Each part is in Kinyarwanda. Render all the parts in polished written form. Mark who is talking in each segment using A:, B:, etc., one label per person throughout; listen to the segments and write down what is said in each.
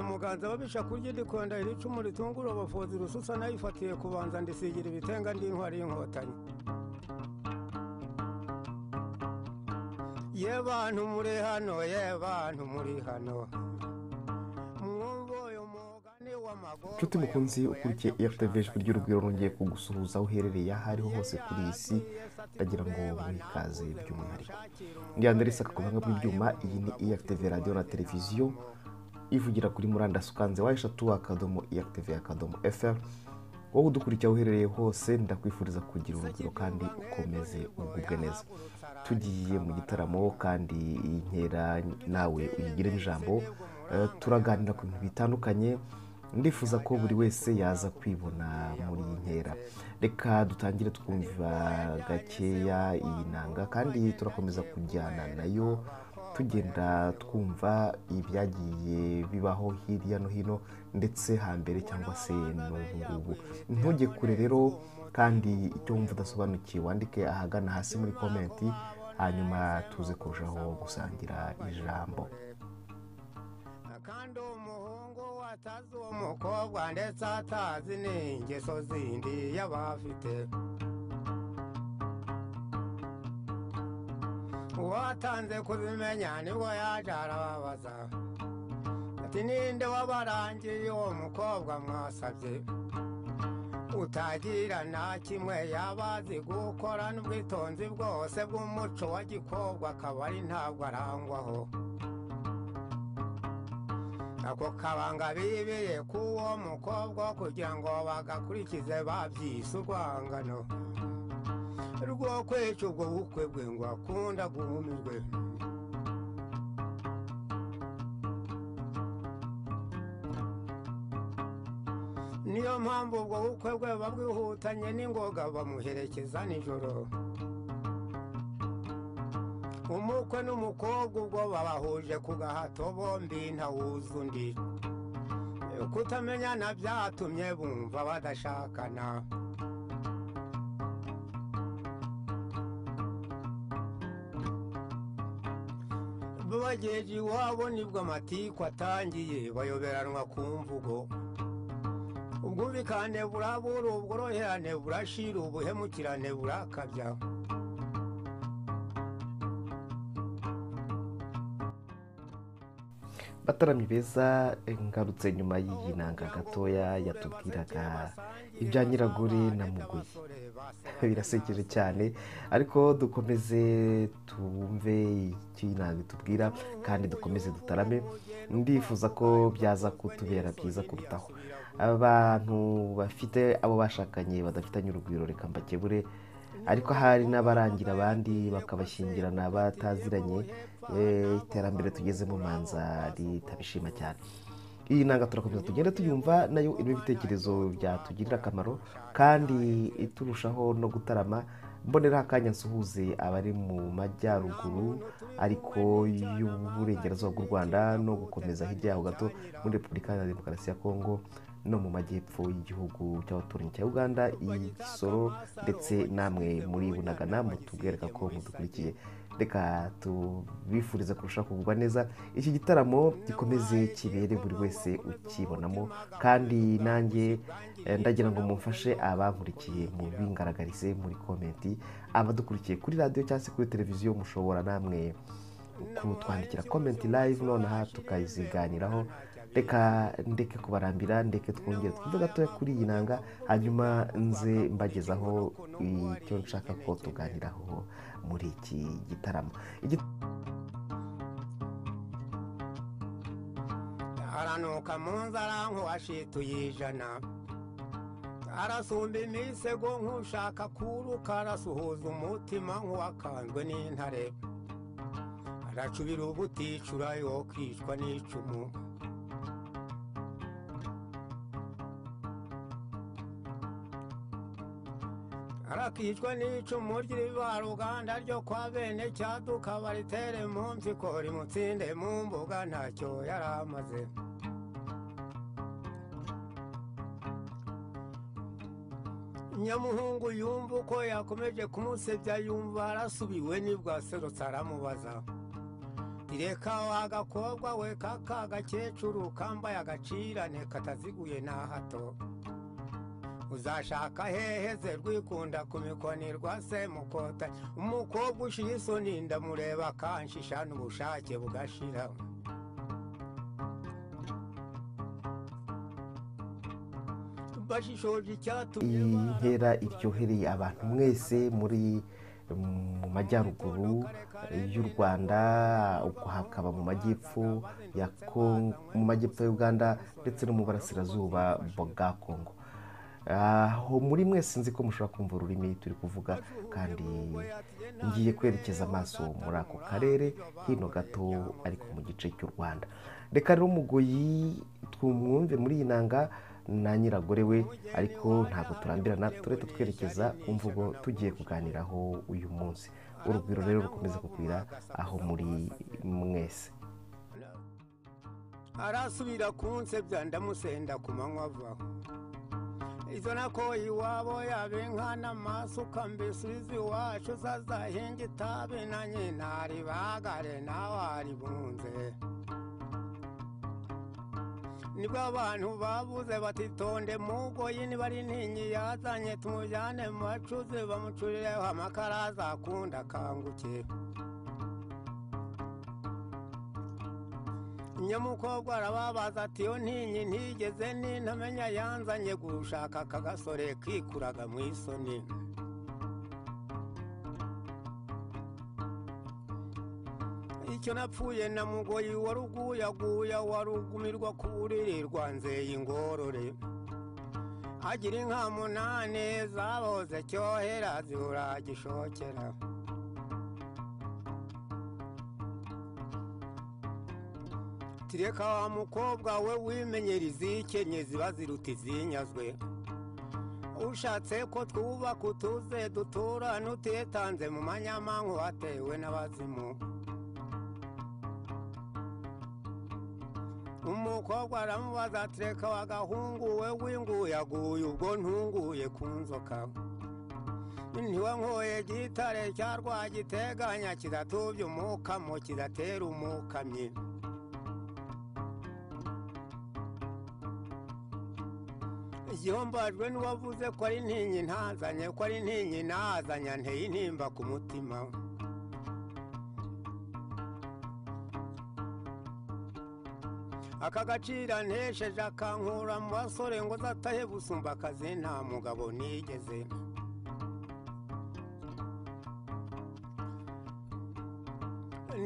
A: nyamuganza babisha kurya ndikonda iri cumu ritungura abafozi rususa nayifatiye kubanza ndisigira ibitenga ndi intwari y'inkotanyi ye bantu muri hano ye bantu muri hano
B: nshuti mukunzi ukurikiye RTV ijwi ry'urugwiro rongeye kugusuhuza aho uherereye aho ariho hose kuri iyi si ndagira ngo mwikaze by'umwihariko ndi Andressa ku buhanga bw'ibyuma. Iyi ni RTV radio na televiziyo ivugira kuri murandasi ukanze wa@RTV.fr. wowe udukurikiye aho uherereye hose ndakwifuriza kugira urugwiro kandi ukomeze ugubwe neza. Tugiye mu gitaramo kandi inkera nawe uyigiremo ijambo, turaganira ku bintu bitandukanye. Ndifuza ko buri wese yaza kwibona muri iyi nkera. Reka dutangire twumva gakeya iyi nanga kandi turakomeza kujyana nayo tugenda twumva ibyagiye bibaho hirya no hino ndetse hambere cyangwa se n'ubu. Ntujye kure rero kandi icyo wumva udasobanukiwe wandike ahagana hasi muri komenti, hanyuma tuze kurushaho gusangira ijambo.
A: kandi umuhungu watazi umukobwa ndetse atazi n'ingeso zindi y'abafite uwatanze kuzimenya nibwo yaje arababaza ati ninde wabarangiye uwo mukobwa mwasabye utagira na kimwe yabazi gukora n'ubwitonzi bwose bw'umuco wa gikobwa akaba ari ntabwo arangwaho. Ako kabanga bibeye k'uwo mukobwa kugira ngo bagakurikize babyise urwangano rwo kwica ubwo bukwe bwe ngo akunda guhumirwe. Niyo mpamvu ubwo bukwe bwe babwihutanye n'ingoga bamuherekeza nijoro. Umukwe n'umukobwa ubwo babahuje ku gahato bombi ntawuzi undi. Kutamenyana byatumye bumva badashakana. Bageje iwabo nibwo amatiku atangiye bayoberanwa ku mvugo. Ubwumvikane burabura, ubworoherane burashira, ubuhemukirane burakabya.
B: Bataramye beza, ngarutse nyuma y'iyi nanga gatoya yatubwiraga ibya Nyiragore na Mugoyi. Birasekeje cyane ariko dukomeze tumve icyo inanga itubwira kandi dukomeze dutarame. Ndifuza ko byaza kutubera byiza kurutaho. Abantu bafite abo bashakanye badafitanye urugwiro reka mbakebure, ariko hari n'abarangira abandi bakabashyingirana bataziranye. Iterambere tugeze mu manza ritabishima cyane. Iyi nanga turakomeza tugenda tuyumva nayo irimo ibitekerezo byatugirira akamaro kandi iturushaho no gutarama. Mbonera akanya nsuhuze abari mu majyaruguru ariko y'uburengerazuba bw'u Rwanda no gukomeza hirya yaho gato muri Repubulika ya Demokarasi ya Kongo no mu majyepfo y'igihugu cy'abaturanyi cya Uganda, Igisoro ndetse namwe muri Bunagana mutubwereka ko mudukurikiye. Reka tubifuriza kurushaho kugubwa neza. Iki gitaramo gikomeze kibere buri wese ukibonamo kandi nanjye ndagira ngo mumfashe abankurikiye mu bingaragarize muri komenti. Abadukurikiye kuri radio cyangwa se kuri televiziyo mushobora namwe kutwandikira komenti live nonaha tukaziganiraho. Reka ndeke kubarambira, ndeke twongere twumve gatoya kuri iyi nanga hanyuma nze mbagezaho icyo nshaka ko tuganiraho muri iki gitaramo.
A: Aranuka mu nzara nk'uwashituye ijana, arasumba imisego nk'ushaka kuruka, arasuhuza umutima nk'uwakanzwe n'intare, aracubira ubuticura yo kwicwa n'icumu. Arakicwa n'icumu ry'ivaruganda ryo kwa bene Cyaduka, baritere mu mpyiko rimutsinde mu mbuga ntacyo yaramaze. Nyamuhungu yumva uko yakomeje kumusebya, yumva arasubiwe nibwo aserutse aramubaza direka wagakobwa we kaka gakecuru kambaye agacirane kataziguye na hato uzashaka heheze rwikunda ku mikoni rwa se mukota umukobwa ushiye isoni ndamureba kanshisha n'ubushake bugashira bashishoje icyatumye
B: iyi nkera iryohereye abantu mwese muri mu majyaruguru y'u Rwanda, hakaba mu majyepfo ya Kongo, mu majyepfo ya Uganda ndetse no mu burasirazuba bwa Kongo. Aho muri mwese nzi ko mushobora kumva ururimi turi kuvuga, kandi ngiye kwerekeza amaso muri ako karere hino gato ariko mu gice cy'u Rwanda. Reka rero umugoyi twumwumve muri iyi nanga na nyiragore we, ariko ntabwo turambirana, tureta twerekeza ku mvugo tugiye kuganiraho uyu munsi. Urugwiro rero rukomeza kukwira aho muri mwese.
A: arasubira kunsebya ndamusenda ku manywa avaho izo nako iwabo yabenkana amasuka mbisubiza iwacu zazahinga itabi na nyina ribagare nawe aribunze nibwo abantu babuze batitonde mugoyi niba ari ntinyi yazanye tumujyane mu bacuzi bamucurireho amakara azakunda akanguke nyamukobwa arababaza ati yo ntinyi ntigeze nintamenya yanzanye gushaka akagasore kikuraga mu isoni icyo napfuye na mugoyi waruguyaguya warugumirwa ku buriri rwanzeye ingorore agira inka munani zaboze cyohera zibura gishokera tireka wa mukobwa we wimenyera izikenye ziba ziruta izinyazwe ushatse ko twubaka utuze dutura n'utetanze mu manyamanku watewe n'abazimu umukobwa aramubaza ati reka wagahungu we winguyaguye ubwo ntunguye ku nzoka ntiwe nkoye gitare cya rwagiteganya kidatubye umukamo kidatera umukamyi igihombajwe n'uwavuze ko ari ntinyi ntazanye ko ari ntinyi nazanya nteye intimba ku mutima aka gacira ntesheje akankura mu basore ngo zatahe busumba akazi nta mugabo nigeze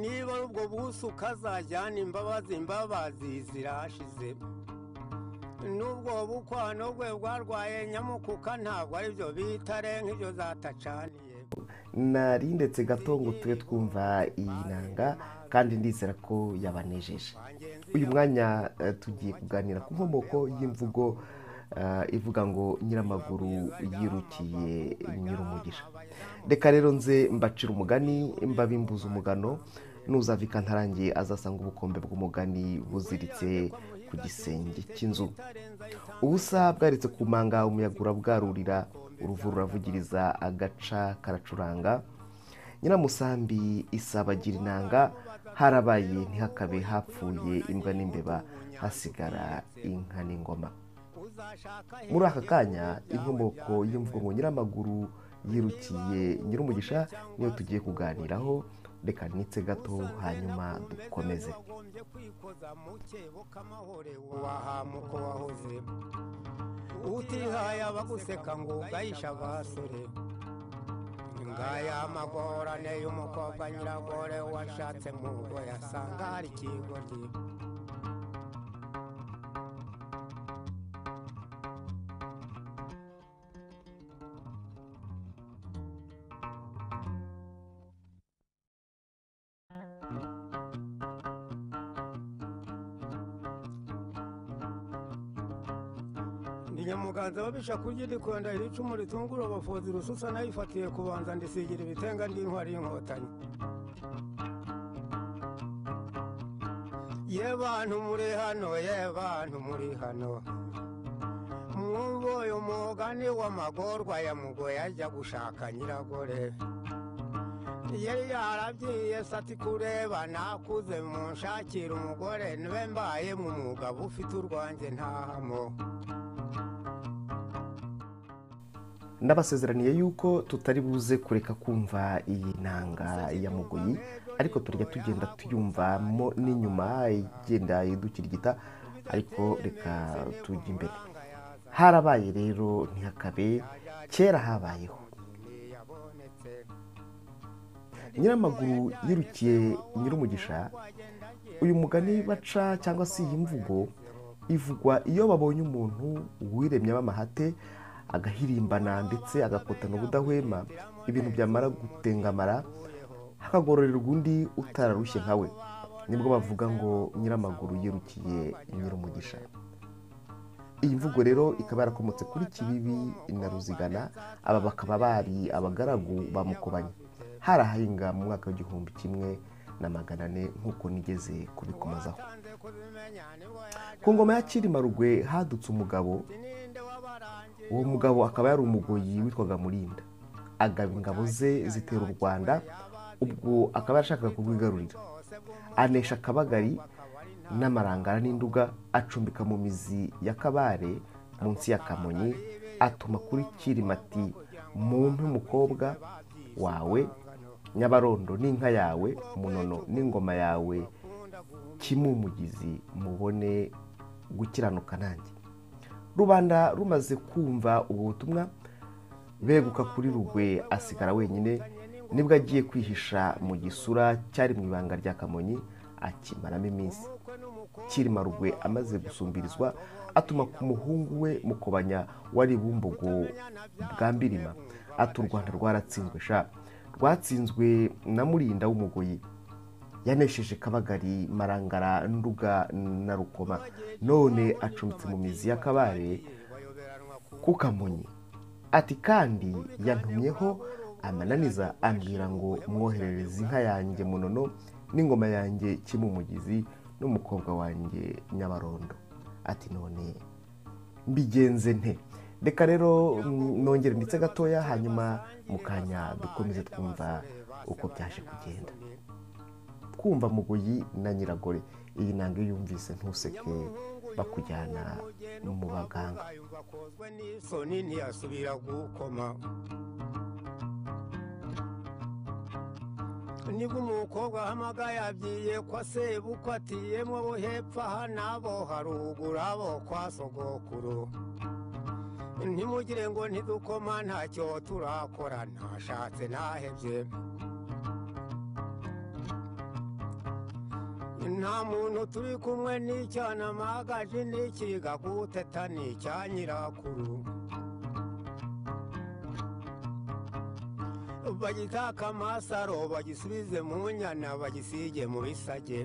A: niba ubwo busu kazajyana imbabazi zirashize nubwo bukwano bwe bwarwaye nyamukuka ntabwo ari byo bitare nk'ibyo zatacaniye.
B: Nari ndetse gato ngo tube twumva iyi nanga kandi ndizera ko yabanejeje. Uyu mwanya tugiye kuganira ku nkomoko y'imvugo ivuga ngo Nyiramaguru yirukiye Nyirumugisha. Reka rero nze mbacira umugani mbabimbuza umugano, nuzavika ntarangiye azasanga ubukombe bw'umugani buziritse ku gisenge cy'inzu. Ubusa bwaritse ku manga, umuyaga bwarurira, uruvu ruravugiriza, agaca karacuranga. Nyiramusambi isabagira inanga, harabaye ntihakabe, hapfuye imbwa n'imbeba, hasigara inka n'ingoma. Muri aka kanya inkomoko y'imvugo ngo Nyiramaguru yirukiye Nyirumugisha niyo tugiye kuganiraho. Reka nitse gato hanyuma dukomeze.
A: Wahamuko wahoze utihaye abaguseka ngo ugayisha abasore, ngaya amagorane y'umukobwa Nyiragore washatse mu rugo yasanga hari ikigoryi. Nyamuganza babisha kurya irikonda iricumu ritungura abafozi rususa nayifatiye kubanza ndisigira ibitenga ndi intwari y'inkotanyi. Ye bantu muri hano, ye bantu muri hano, mwumva uyu mugani w'amagorwa ya mugoye ajya gushaka Nyiragore. yari yarabwiye sati kureba nakuze munshakira umugore niwe mbaye mu mugabo ufite urwanjye ntahamo.
B: Ndabasezeraniye yuko tutari buze kureka kumva iyi nanga ya Mugoyi, ariko turya tugenda tuyumvamo n'inyuma igenda idukirigita, ariko reka tujye imbere. Harabaye rero ntihakabe, kera habayeho. Nyiramaguru yirukiye Nyirumugisha. Uyu mugani baca cyangwa se iyi mvugo ivugwa iyo babonye umuntu wiremye b'amahate agahirimbana ndetse agakotana ubudahwema, ibintu byamara gutengamara hakagororerwa undi utararushye nkawe, nibwo bavuga ngo Nyiramaguru yirukiye Nyirumugisha. Iyi mvugo rero ikaba yarakomotse kuri Kibibi na Ruzigana, aba bakaba bari abagaragu ba Mukobanya. Harahinga mu mwaka w'1400 nk'uko nigeze kubikomazaho. Ku ngoma ya Cyilima Rugwe hadutse umugabo. Uwo mugabo akaba yari umugoyi witwaga Mulinda. Agaba ingabo ze zitera u Rwanda, ubwo akaba yashakaga kurwigarurira. Anesha Kabagari n'Amarangara n'Induga, acumbika mu mizi ya Kabare munsi ya Kamonyi, atuma kuri Cyilima ati mumpe umukobwa wawe Nyabarondo n'inka yawe Munono n'ingoma yawe Kimumugizi, mubone gukiranuka nanjye. Rubanda rumaze kumva ubu butumwa beguka kuri Rugwe, asigara wenyine. Nibwo agiye kwihisha mu gisura cyari mu ibanga rya Kamonyi, akimaramo iminsi. Cyilima Rugwe amaze gusumbirizwa, atuma ku muhungu we Mukobanya wari Bumbogo bwa Mbirima, ati u Rwanda rwaratsinzwe sha, rwatsinzwe na Mulinda w'umugoyi. Yanesheje Kabagari, Marangara, Nduga na Rukoma, none acumbitse mu mizi ya Kabare ku Kamonyi. Ati kandi yantumyeho amananiza, ambwira ngo mwoherereze inka yanjye Munono n'ingoma yanjye Kimumugizi n'umukobwa wanjye Nyabarondo. Ati none mbigenze nte? Reka rero nongere nditse gatoya, hanyuma mukanya dukomeze twumva uko byaje kugenda. Kumva Mugoyi na Nyiragore, iyi nanga yumvise ntuseke bakujyana mu baganga.
A: Nibwo umukobwa ahamagaye abyiye kwa sebukwe ati yemwe bo hepfo aha n'abo haruguru abo kwa sogokuru, ntimugire ngo ntidukoma ntacyo turakora, ntashatse nahebye. Nta muntu turi kumwe n'icyana magaje n'ikiga guteta n'icya nyirakuru, bagitaka amasaro bagisubize mu nyana bagisige mu bisage.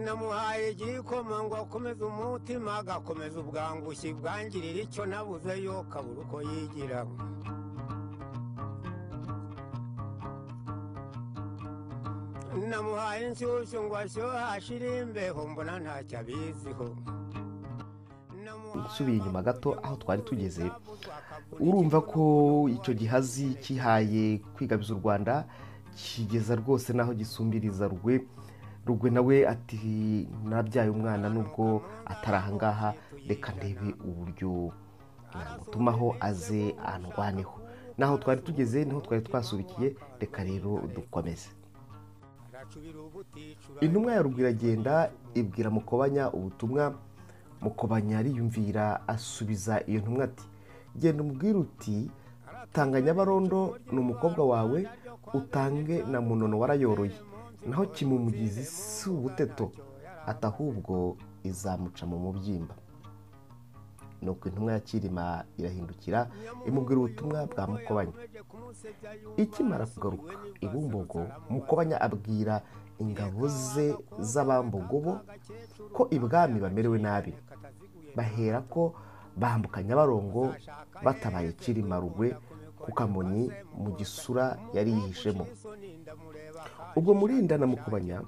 A: Namuhaye igikoma ngo akomeze umutima, agakomeza ubwangushyi bwangirira icyo nabuze yo kabura uko yigira. Namuhaye inshyushyu ngo ashyuhe hashire imbeho, mbona ntacyo abiziho.
B: Nsubiye inyuma gato aho twari tugeze, urumva ko icyo gihazi kihaye kwigabiza u Rwanda kigeza rwose naho gisumbiriza Rugwe. Rugwe nawe ati nabyaye umwana nubwo atari ahangaha, reka ndebe uburyo namutumaho aze andwaneho. Naho twari tugeze niho twari twasubikiye, reka rero dukomeze. Intumwa ya Rugwe iragenda ibwira Mukobanya ubutumwa. Mukobanya ariyumvira, asubiza iyo ntumwa ati genda umubwire uti tanga Nyabarondo n'umukobwa wawe, utange na Munono warayoroye, naho Kimumugizi si ubuteto, ati ahubwo izamuca mu mubyimba. Nuko intumwa ya Cyilima irahindukira imubwira ubutumwa bwa Mukobanya. Ikimara kugaruka i Bumbogo, Mukobanya abwira ingabo ze z'Abambogo ko ibwami bamerewe nabi, bahera ko bambuka Nyabarongo batabaye Cyilima Rugwe ku Kamonyi mu gisura yari yihishemo. Ubwo Mulinda na Mukobanya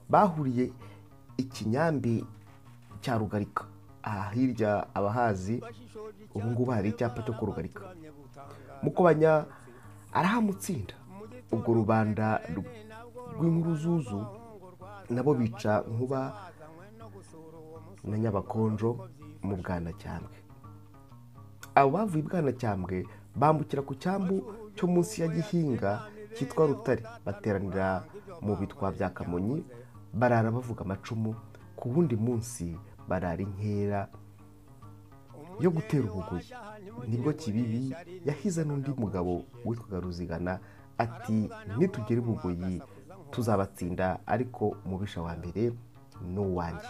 B: bahuriye ikinyambi cya Rugarika, aha hirya abahazi ubu ngubu hari icyapa cyo kurugarika. Mukobanya arahamutsinda. Ubwo rubanda rw'inkuruzuzu nabo bica Nkuba na Nyabakonjo mu Bwanacyambwe. Abo bavuye i Bwanacyambwe bambukira ku cyambu cyo munsi ya Gihinga cyitwa Rutare, bateranira mu bitwa bya Kamonyi, barara bavuga amacumu. Ku wundi munsi barara inkera yo gutera Ubugoyi. Nibwo Kibibi yahize n'undi mugabo witwaga Ruzigana ati nitugera i Bugoyi tuzabatsinda, ariko umubisha wa mbere ni uwanjye.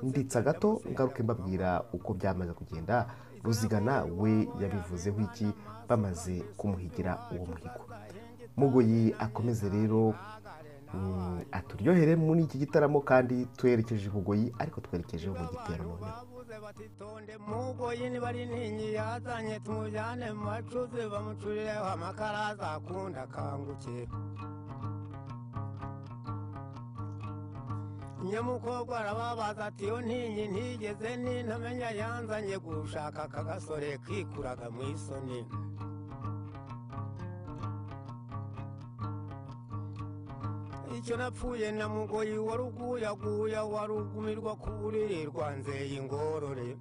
B: Nditsa gato ngaruke mbabwira uko byamaze kugenda. Ruzigana we yabivuzeho iki bamaze kumuhigira uwo muhigo. Mugoyi akomeze rero aturyohere muri iki gitaramo, kandi twerekeje i Bugoyi, ariko twerekeje mu gitero noneho.
A: Mugoyi ni bari ninyi yazanye tumujyane mu bacuzi bamucurireho amakara azakunda kanguke. Nyamukobwa arababaza ati yo ntinyi ntigeze nintamenya yanzanye gushaka aka gasore kikuraga mu isoni. Icyo napfuye na Mugoyi waruguyaguya warugumirwa ku buriri rwa Nzeye ingorore.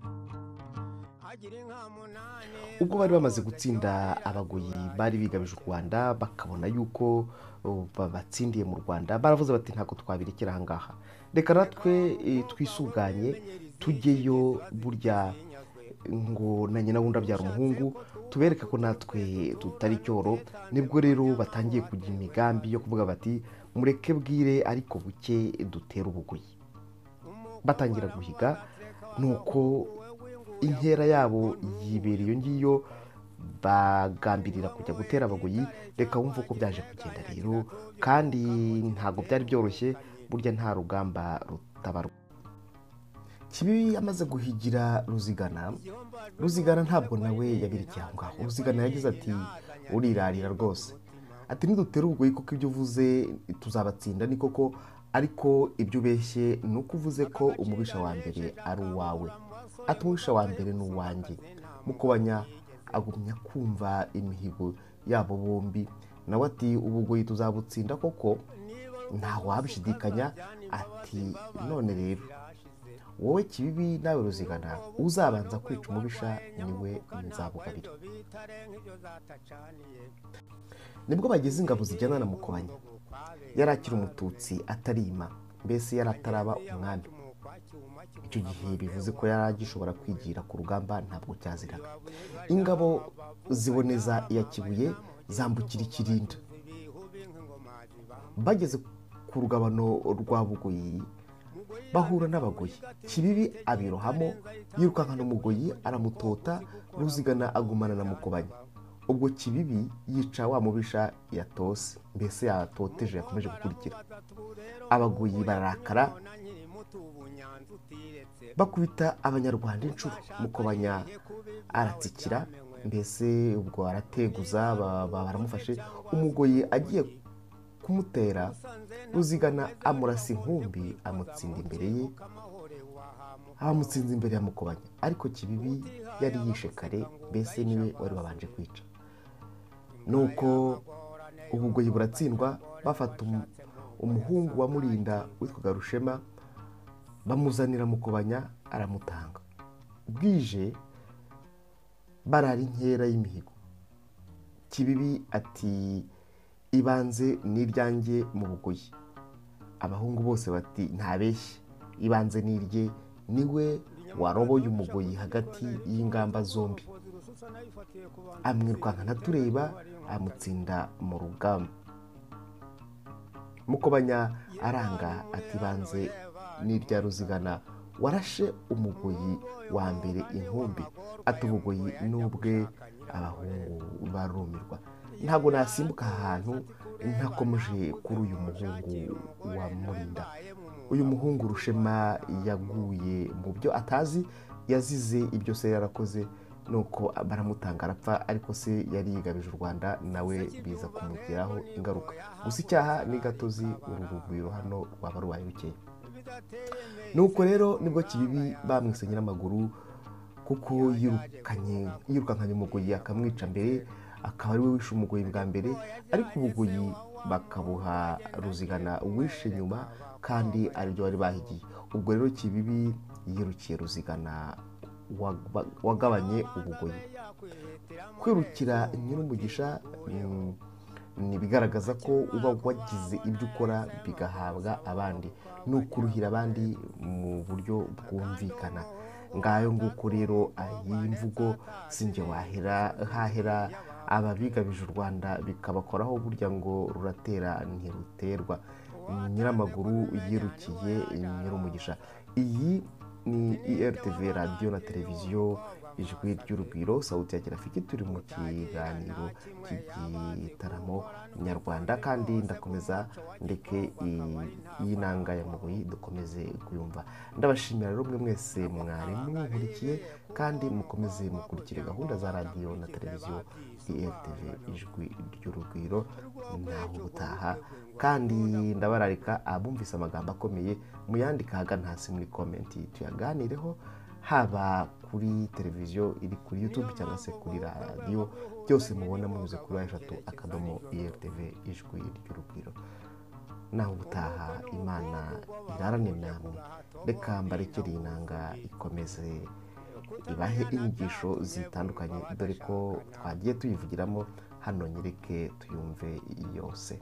B: Ubwo bari bamaze gutsinda Abagoyi bari bigabije u Rwanda, bakabona yuko batsindiye mu Rwanda, baravuze bati ntabwo twabirekera aha ngaha, reka natwe twisuganye tujyeyo, burya ngo na nyina wundi abyara umuhungu, tubereke ko natwe tutari cyoro. Nibwo rero batangiye kugira imigambi yo kuvuga bati mureke bwire ariko buke dutera Ubugoyi. Batangira guhiga, nuko inkera yabo yibera iyo ngiyo, bagambirira kujya gutera Abagoyi. Reka wumva uko byaje kugenda rero, kandi ntabwo byari byoroshye, burya nta rugamba rutabarwa. Kibibi amaze guhigira Ruzigana, Ruzigana ntabwo nawe yabirikiye aho ngaho. Ruzigana yagize ati urirarira rwose, ati nidutera Ubugoyi kuko ibyo uvuze tuzabatsinda ni koko, ariko ibyo ubeshye ni uko uvuze ko umubisha wa mbere ari uwawe. Ati umubisha wa mbere ni uwanjye. Mukobanya agumya kumva imihigo yabo bombi, nawe ati Ubugoyi tuzabutsinda koko, ntaho wabishidikanya. Ati none rero wowe Kibibi nawe Ruzigana uzabanza kwica umubisha niwe nzabugabira. Nibwo bageze ingabo zijyana na Mukobanya. Yari akiri umututsi atarima, mbese yari ataraba umwami. Icyo gihe bivuze ko yari agishobora kwigira ku rugamba, ntabwo cyaziraga. Ingabo ziboneza iya Kibuye zambukira Ikirinda. Bageze ku rugabano rwa Bugoyi bahura n'Abagoyi. Kibibi abirohamo, yirukankana Umugoyi aramutota. Ruzigana agumana na Mukobanya. Ubwo Kibibi yica wa mubisha yatose, mbese yatoteje, yakomeje gukurikira. Abagoyi bararakara, bakubita Abanyarwanda inshuro. Mukobanya aratsikira, mbese ubwo arateguza, baramufashe. Umugoyi agiye kumutera, Ruzigana amurasa inkumbi, amutsinda imbere ye, amutsinze imbere ya Mukobanya. Ariko Kibibi yari yishe kare, mbese niwe wari wabanje kwica. Nuko Ubugoyi buratsindwa, bafata umuhungu wa Murinda witwaga Rushema, bamuzanira Mukobanya aramutanga. Bwije barara inkera y'imihigo. Kibibi ati ibanze n'iryanjye mu Bugoyi. Abahungu bose bati ntabeshye, ibanze n'irye, niwe waroboye Umugoyi hagati y'ingamba zombi. Amwirukankana tureba, amutsinda mu rugamba. Mukobanya aranga ati banze n'irya Ruzigana warashe Umugoyi wa mbere inkumbi. Ati Ubugoyi nubwe. Abahungu barumirwa. Ntabwo nasimbuka ahantu ntakomeje kuri uyu muhungu wa Murinda. Uyu muhungu Rushema yaguye mu byo atazi, yazize ibyo se yarakoze, nuko baramutanga arapfa. Ariko se yari yigabije u Rwanda, nawe biza kumugiraho ingaruka. Gusa icyaha ni gatozi, uru rugwiro hano rwaba rubaye rukeye. Nuko rero nibwo Kibibi bamwise Nyiramaguru, kuko yirukankanye umugoyi akamwica mbere, akaba ari we wishe umugoyi bwa mbere, ariko ubugoyi bakabuha Ruzigana wishe nyuma kandi aribyo bari bahigiye. Ubwo rero Kibibi yirukiye Ruzigana wagabanye ubugoyi. Kwirukira Nyirumugisha ni bigaragaza ko uba wagize ibyo ukora bigahabwa abandi, ni ukuruhira abandi mu buryo bwumvikana. Ngayo nguko rero iyi mvugo sinjye hahera ababigabije u Rwanda bikabakoraho, burya ngo ruratera ntiruterwa. Nyiramaguru yirukiye Nyirumugisha. Iyi ni IRTV radiyo na televiziyo ijwi ry'urugwiro, sauti ya Kirafiki. Turi mu kiganiro cy'igitaramo nyarwanda, kandi ndakomeza ndeke iyi nanga ya Mugoyi dukomeze kuyumva. Ndabashimira rero mwe mwese mwari munkurikiye, kandi mukomeze mukurikire gahunda za radiyo na televiziyo IRTV ijwi ry'urugwiro. Naho ubutaha, kandi ndabararika abumvise amagambo akomeye muyandika hagana hasi muri komenti tuyaganireho, haba kuri televiziyo iri kuri YouTube cyangwa se kuri radiyo, byose mubona munyuze kuri /IRTV ijwi ry'urugwiro. Naho ubutaha, Imana irarane namwe. Reka mbarekere inanga ikomeze ibahe inyigisho zitandukanye, dore ko twagiye tuyivugiramo hano, nyereke tuyumve yose.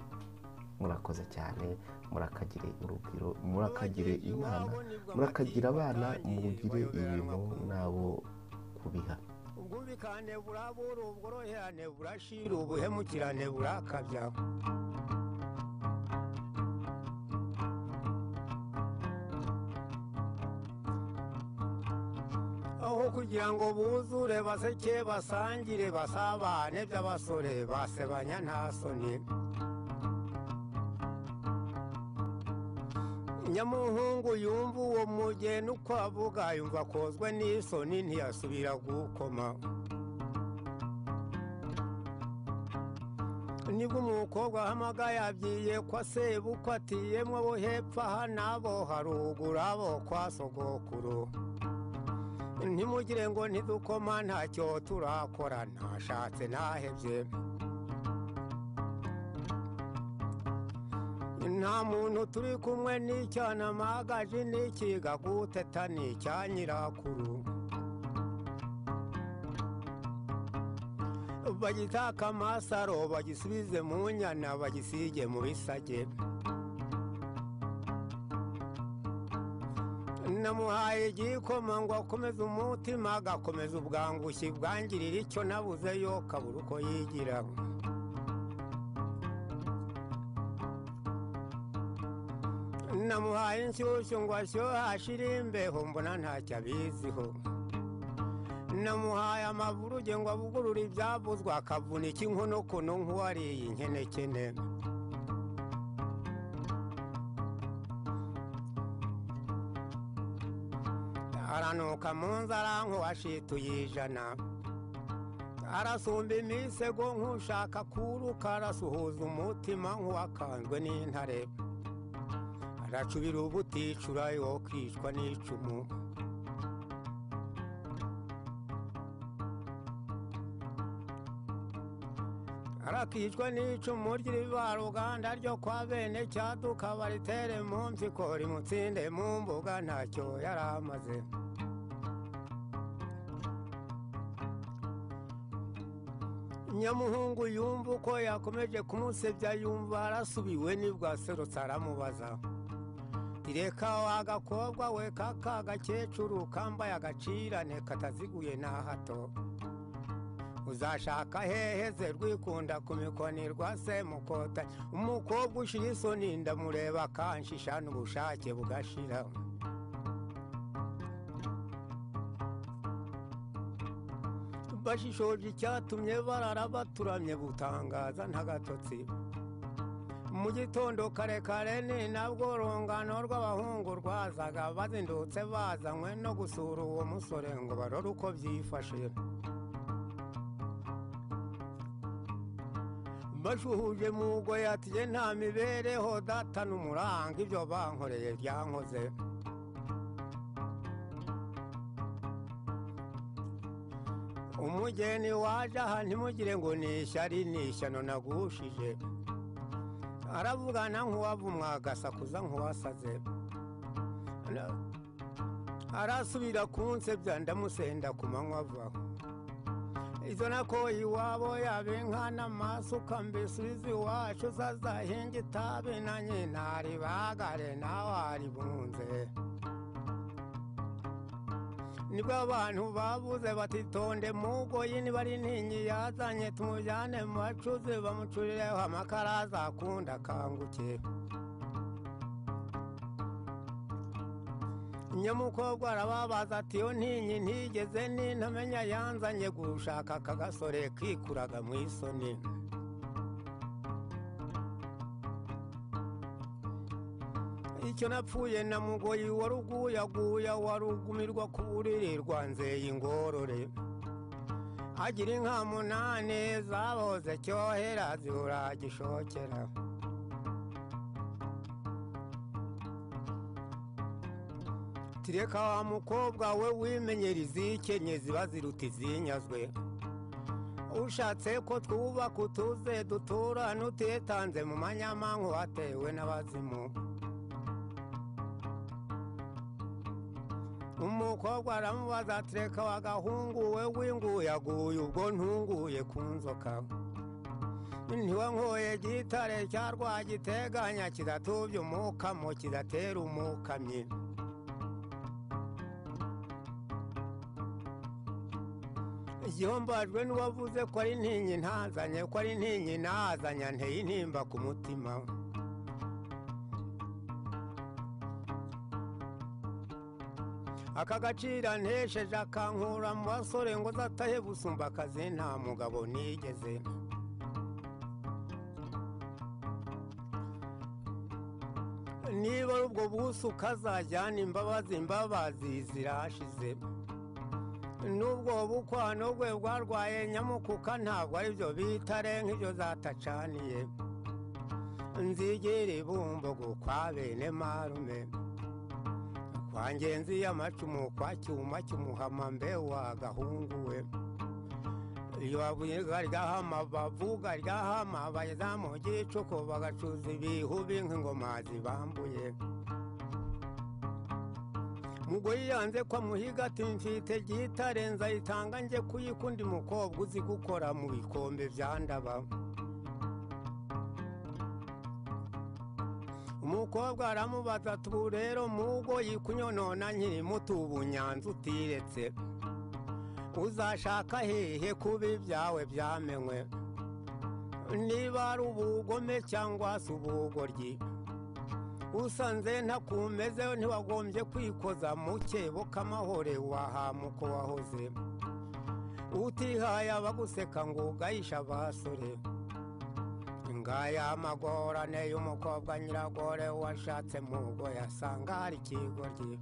B: Murakoze cyane, murakagire urugwiro, murakagire Imana, murakagire abana, mugire ibintu nabo kubiha.
A: ubwumvikane burabura, ubworoherane burashira, ubuhemukirane burakabya. Aho kugira ngo buzure baseke basangire basabane by'abasore basebanya nta soni. Nyamuhungu yumva uwo mugeni uko avuga, yumva akozwe n'isoni ntiyasubira gukoma. Nibwo umukobwa ahamagaye abyiye kwa sebukwe ati yemwe abo hepfo aha n'abo haruguru abo kwa sogokuru, ntimugire ngo ntidukoma ntacyo turakora, ntashatse nahebye. Nta muntu turi kumwe n'icyana magaje n'ikiga guteta n'icya nyirakuru. Bagitaka amasaro bagisubize mu nyana, bagisige mu bisage. Namuhaye igikoma ngo akomeze umutima, agakomeza ubwangushyi bwangirira icyo nabuze yo kabura uko yigira. Namuhaye inshyushyu ngo ashyuhe ashire imbeho, mbona ntacyo abiziho. Namuhaye amavuruge ngo avugurure ibyavuzwe, akavunika inkonokono nk'uwariye inkenekene. Aranuka mu nzara nk'uwashituye ijana, arasumba imisego nk'ushaka kuruka, arasuhuza umutima nk'uwakanzwe n'intare. Aracubira ubuticura yo kwicwa n'icumu. Arakicwa n'icumu ry'irivaruganda ryo kwa bene Cyaduka, baritere mu mpyiko rimutsinde mu mbuga, ntacyo yari amaze. Nyamuhungu yumva uko yakomeje kumusebya, yumva arasubiwe, nibwo aserutse aramubaza, reka wagakobwa we kaka gakecuru kambaye agacirane kataziguye na hato, uzashaka heheze rwikunda ku mikoni rwa Semukota. Umukobwa ushira isoni ndamureba akanshisha, n'ubushake bugashira. Bashishoje icyatumye barara baturamye, butangaza ntagatotsi. Mu gitondo kare kare ni nabwo urungano rw'abahungu rwazaga, bazindutse bazanywe no gusura uwo musore ngo barore uko byifashe. Bashuhuje mugoye ati je nta mibereho, data n'umuranga ibyo bankoreye byankoze. mugeni waje aha ntimugire ngo ni ishyari ni ishyano nagushije aravugana nk'uwavumwa agasakuza nk'uwasaze arasubira kunsebya ndamusenda ku manywa avaho izo nako iwabo yabe nkana masuka mbisubiza iwacu zazahinga itabi na nyina ribagare nawe aribunze nibwo abantu babuze batitonde mugoyi niba ari intinyi yazanye tumujyane mu bacuzi bamucurireho amakara azakunda akanguke nyamukobwa arababaza ati yo ntinyi ntigeze nintamenya yanzanye gushaka akagasore kikuraga mu isoni icyo napfuye na mugoyi waruguyaguya warugumirwa ku buriri rwanzeye ingorore agira inka munani zaboze cyohera zibura gishokera tireka wa mukobwa we wimenyera izikenye ziba ziruta izinyazwe ushatse ko twubaka utuze dutura n'utitanze mu manyamanku watewe n'abazimu umukobwa aramubaza ati reka wagahungu we winguyaguye ubwo ntunguye ku nzoka ntiwe nkoye gitare cya rwagiteganya kidatubye umukamo kidatera umukamyi igihombajwe n'uwavuze ko ari intinyi ntazanye ko ari intinyi nazanye nteye intimba ku mutima aka gaciro ntesheje akankura mu basore ngo zatahe busumba akazi nta mugabo nigeze niba ari ubwo buso ukazajyana imbabazi zirashize n'ubwo bukwano bwe bwarwaye nyamukuka ntabwo ari byo bitare nk'ibyo zatacaniye nzigire bumbogo kwa bene marume kwa ngenzi y'amacumu kwa cyuma cy'umuhama mbe wagahungu we iyo bavuga ryahama bavuga ryahama bageza mu gicuku bagacuza ibihubi nk'ingoma zibambuye mugoyi yanze ko amuhiga ati mfite gitare nzayitanga njye kuyikundi mukobwa uzi gukora mu bikombe bya ndaba umukobwa aramubaza ati ubu rero mugoyi kunyonona nkiri muto ubu nyanza utiretse uzashaka hehe kuba ibyawe byamenwe niba ari ubugome cyangwa se ubugoryi usanze ntakumezeho ntiwagombye kwikoza mu cyebo k'amahore wahamuko wahoze utihaye abaguseka ngo ugayisha abasore ngaya amagorane y'umukobwa nyiragore washatse mugo yasanga hari ikigoryi